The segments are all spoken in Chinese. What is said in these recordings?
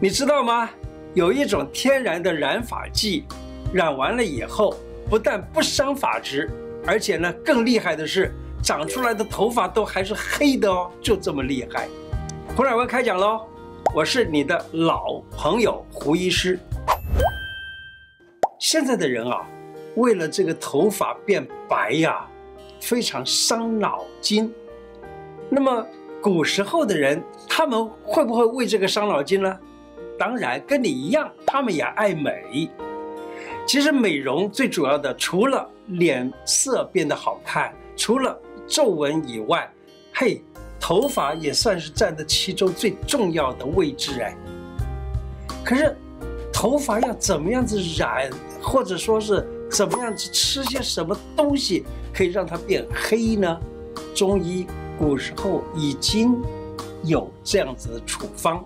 你知道吗？有一种天然的染发剂，染完了以后，不但不伤发质，而且呢，更厉害的是，长出来的头发都还是黑的哦，就这么厉害。胡乃文开讲喽，我是你的老朋友胡医师。现在的人啊，为了这个头发变白呀，非常伤脑筋。那么古时候的人，他们会不会为这个伤脑筋呢？当然，跟你一样，他们也爱美。其实美容最主要的，除了脸色变得好看，除了皱纹以外，嘿，头发也算是占的其中最重要的位置哎。可是头发要怎么样子染，或者说是怎么样子吃些什么东西可以让它变黑呢？中医古时候已经有这样子的处方。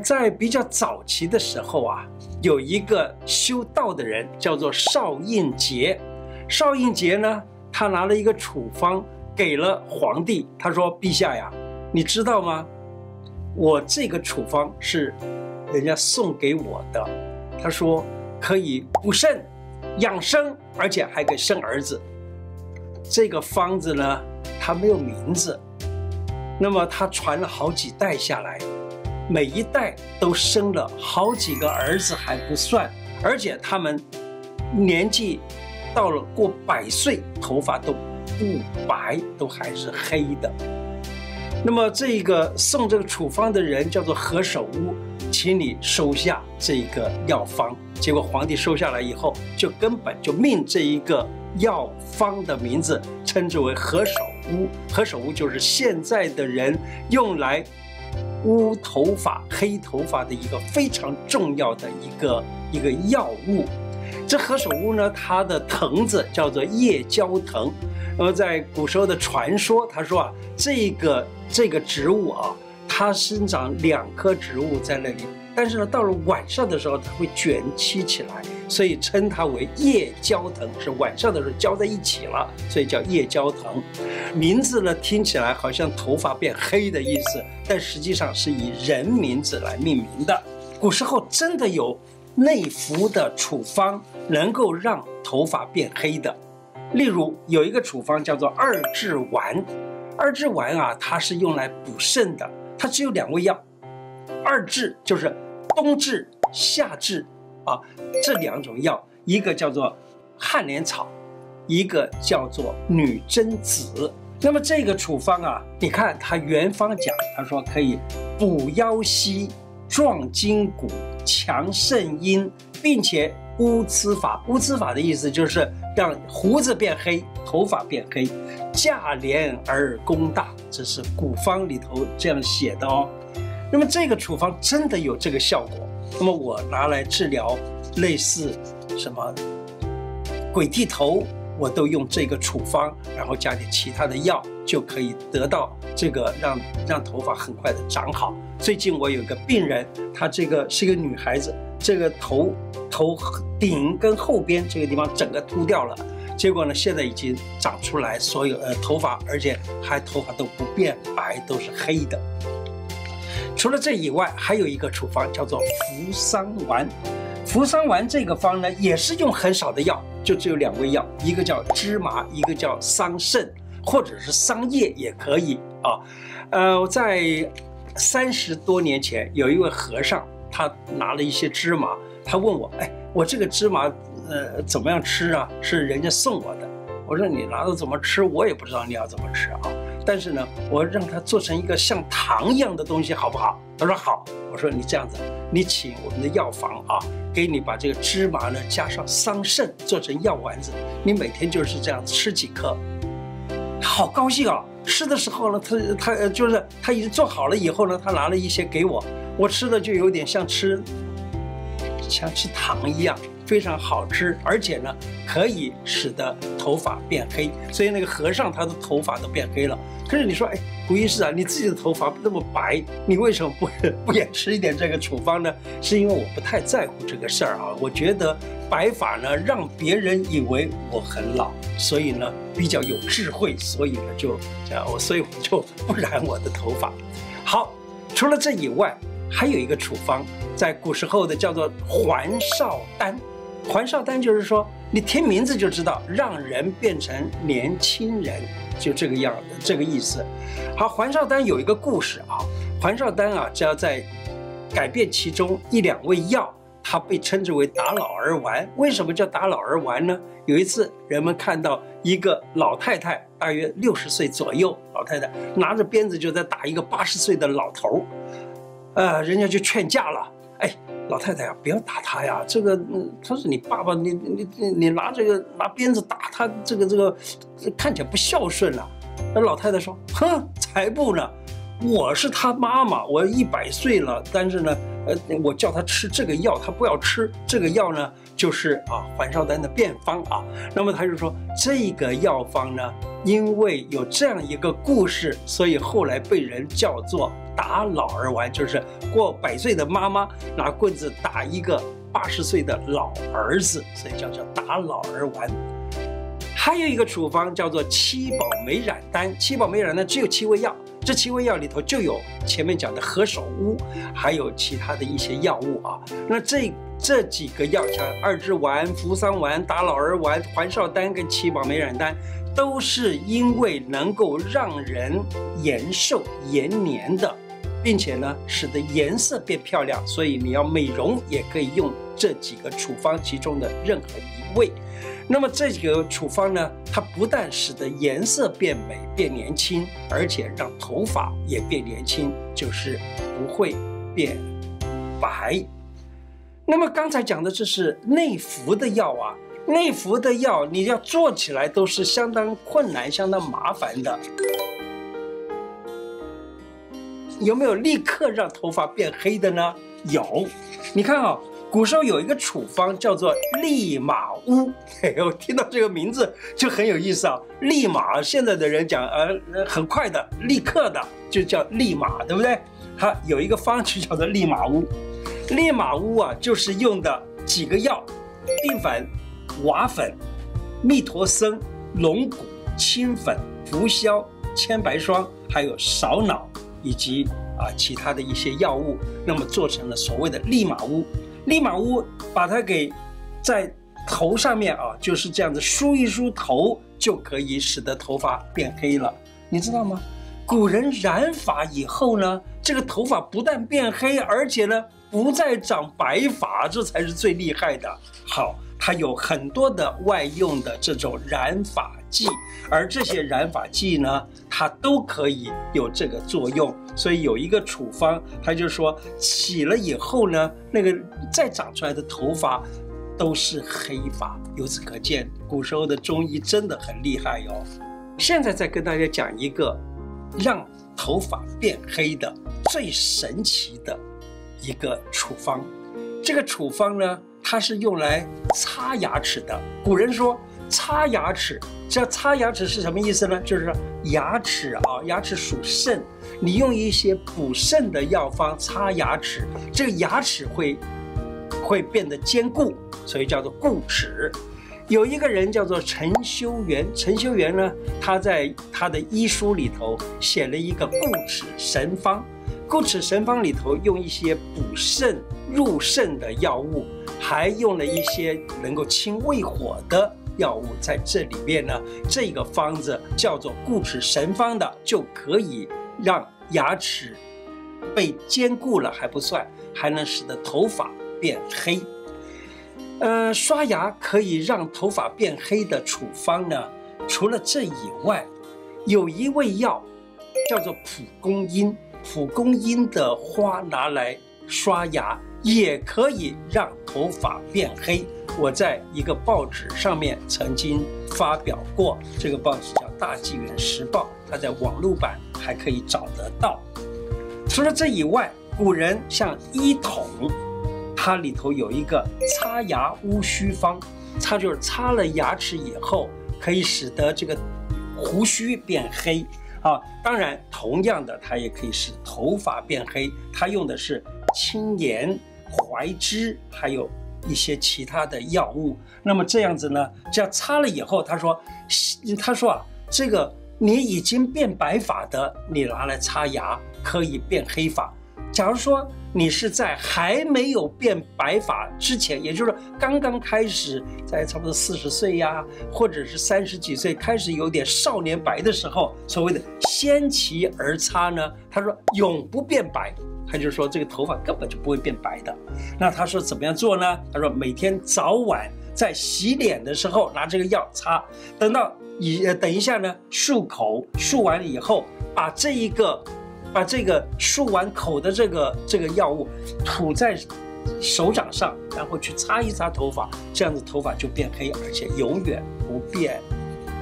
在比较早期的时候啊，有一个修道的人叫做邵应节。邵应节呢，他拿了一个处方给了皇帝，他说：“陛下呀，你知道吗？我这个处方是人家送给我的。他说可以补肾、养生，而且还可以生儿子。这个方子呢，它没有名字，那么它传了好几代下来。”每一代都生了好几个儿子还不算，而且他们年纪到了过100岁，头发都不白，都还是黑的。那么这个送这个处方的人叫做何首乌，请你收下这个药方。结果皇帝收下来以后，就根本就命这一个药方的名字称之为何首乌。何首乌就是现在的人用来乌头发、黑头发的一个非常重要的一个药物。这何首乌呢，它的藤子叫做夜交藤。那么在古时候的传说，他说啊，这个植物啊，它生长2棵植物在那里，但是呢，到了晚上的时候，它会卷起起来，所以称它为夜交藤，是晚上的时候交在一起了，所以叫夜交藤。名字呢，听起来好像头发变黑的意思，但实际上是以人名字来命名的。古时候真的有内服的处方能够让头发变黑的，例如有一个处方叫做二至丸。二至丸啊，它是用来补肾的，它只有2味药。二至就是冬至、夏至啊，这2种药，一个叫做旱莲草，一个叫做女贞子。那么这个处方啊，你看它原方讲，他说可以补腰膝、壮筋骨、强肾阴，并且乌髭发。乌髭发的意思就是让胡子变黑，头发变黑。价廉而功大，这是古方里头这样写的哦。那么这个处方真的有这个效果。那么我拿来治疗类似什么鬼剃头，我都用这个处方，然后加点其他的药，就可以得到这个让头发很快的长好。最近我有一个病人，她这个是一个女孩子，这个头顶跟后边这个地方整个秃掉了。结果呢，现在已经长出来所有头发，而且头发都不变白，都是黑的。除了这以外，还有一个处方叫做扶桑丸。扶桑丸这个方呢，也是用很少的药，就只有2味药，一个叫芝麻，一个叫桑葚，或者是桑叶也可以啊。我在30多年前，有一位和尚，他拿了一些芝麻，他问我，哎，我这个芝麻怎么样吃啊？是人家送我的。我说你拿到怎么吃，我也不知道你要怎么吃啊。但是呢，我让它做成一个像糖一样的东西，好不好？他说好。我说你这样子，你请我们的药房啊，给你把这个芝麻呢加上桑葚做成药丸子，你每天就是这样吃几颗。好高兴啊！吃的时候呢，他已经做好了以后呢，他拿了一些给我，我吃的就有点像吃糖一样。非常好吃，而且呢，可以使得头发变黑。所以那个和尚他的头发都变黑了。可是你说，哎，胡医师啊，你自己的头发那么白，你为什么不也吃一点这个处方呢？是因为我不太在乎这个事儿啊。我觉得白发呢，让别人以为我很老，所以呢比较有智慧，所以呢所以我就不染我的头发。好。除了这以外，还有一个处方，在古时候的叫做还少丹。还少丹就是说，你听名字就知道，让人变成年轻人，就这个样子，这个意思。好，还少丹有一个故事啊，还少丹啊，只要在改变其中1、2味药，它被称之为打老儿丸。为什么叫打老儿丸呢？有一次，人们看到一个老太太，大约60岁左右，老太太拿着鞭子就在打一个80岁的老头，人家就劝架了，哎，老太太呀，不要打他呀，这个，他说你爸爸，你拿鞭子打他，这个看起来不孝顺了。那老太太说，哼，才不呢。我是他妈妈，我100岁了，但是呢，我叫他吃这个药，他不要吃这个药呢，就是还少丹的变方啊。那么他就说，这个药方呢，因为有这样一个故事，所以后来被人叫做打老儿丸，就是过100岁的妈妈拿棍子打一个80岁的老儿子，所以叫打老儿丸。还有一个处方叫做七宝美染丹，七宝美染丹只有7味药。这7味药里头就有前面讲的何首乌，还有其他的一些药物啊。那这几个药，像2支丸、扶桑丸、打老儿丸、还少丹跟七宝美染丹，都是因为能够让人延寿延年的，并且呢使得颜色变漂亮，所以你要美容也可以用这几个处方其中的任何一味。那么这个处方呢，它不但使得颜色变美变年轻，而且让头发也变年轻，就是不会变白。那么刚才讲的这是内服的药啊，内服的药你要做起来都是相当困难、相当麻烦的。有没有立刻让头发变黑的呢？有，你看啊。古时候有一个处方叫做利马乌，我听到这个名字就很有意思啊。利马，现在的人讲很快的、立刻的，就叫利马，对不对？它有一个方子叫做利马乌。利马乌啊，就是用的几个药：地粉、瓦粉、蜜陀僧、龙骨、青粉、浮硝、千白霜，还有芍脑以及其他的一些药物，那么做成了所谓的利马乌。利马乌把它给在头上面就是这样子梳一梳头，就可以使得头发变黑了。你知道吗？古人染发以后呢，这个头发不但变黑，而且呢不再长白发，这才是最厉害的。好，它有很多的外用的这种染发剂，而这些染发剂呢，它都可以有这个作用。所以有一个处方，他就说起了以后呢，那个再长出来的头发都是黑发。由此可见，古时候的中医真的很厉害哟。现在再跟大家讲一个让头发变黑的最神奇的一个处方。这个处方呢，它是用来擦牙齿的。古人说擦牙齿，这擦牙齿是什么意思呢？就是牙齿牙齿属肾，你用一些补肾的药方擦牙齿，这个牙齿会变得坚固，所以叫做固齿。有一个人叫做陈修元，陈修元呢，他在他的医书里头写了一个固齿神方。固齿神方里头用一些补肾入肾的药物，还用了一些能够清胃火的药物在这里面呢。这个方子叫做固齿神方的，就可以让牙齿被坚固了还不算，还能使得头发变黑。刷牙可以让头发变黑的处方呢，除了这以外，有一味药叫做蒲公英。蒲公英的花拿来刷牙也可以让头发变黑。我在一个报纸上面曾经发表过，这个报纸叫《大纪元时报》，它在网络版还可以找得到。除了这以外，古人像医统，它里头有一个擦牙乌须方，它就是擦了牙齿以后，可以使得这个胡须变黑。当然，同样的，它也可以使头发变黑。它用的是青盐、槐枝，还有一些其他的药物。那么这样子呢，这样擦了以后，他说这个你已经变白发的，你拿来擦牙可以变黑发；假如说你是在还没有变白发之前，也就是刚刚开始，在差不多40岁呀，或者是30几岁开始有点少年白的时候，所谓的先齐而擦呢，他说永不变白。他就说这个头发根本就不会变白的。那他说怎么样做呢？他说每天早晚在洗脸的时候拿这个药擦，等一下呢漱口，漱完以后把这个漱完口的这个药物涂在手掌上，然后去擦一擦头发，这样子头发就变黑，而且永远不变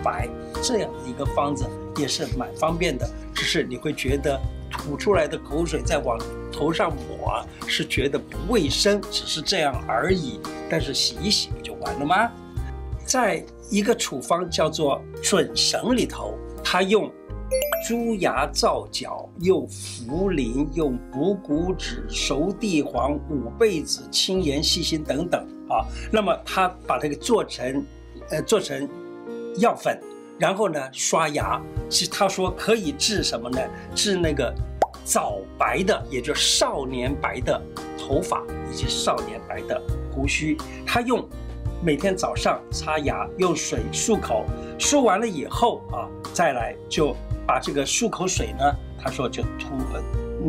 白。这样的一个方子也是蛮方便的，只是你会觉得吐出来的口水再往头上抹是觉得不卫生，只是这样而已。但是洗一洗不就完了吗？在一个处方叫做准绳里头，他用猪牙皂角，用茯苓，用补骨脂、熟地黄、五倍子、青盐、细辛等等啊。那么他把这个做成药粉，然后呢刷牙。其实他说可以治什么呢？治那个早白的，也就是少年白的头发以及少年白的胡须。他用每天早上擦牙，用水漱口，漱完了以后啊，再来就把这个漱口水呢，他说就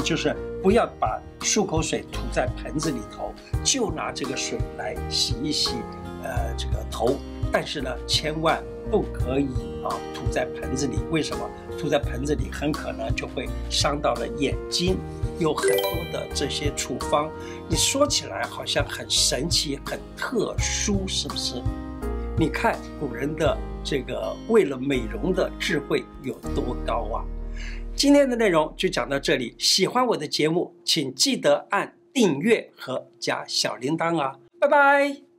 就是不要把漱口水涂在盆子里头，就拿这个水来洗一洗这个头。但是呢，千万不可以涂在盆子里。为什么？涂在盆子里很可能就会伤到了眼睛。有很多的这些处方，你说起来好像很神奇、很特殊，是不是？你看古人的这个为了美容的智慧有多高啊！今天的内容就讲到这里。喜欢我的节目，请记得按订阅和加小铃铛啊！拜拜。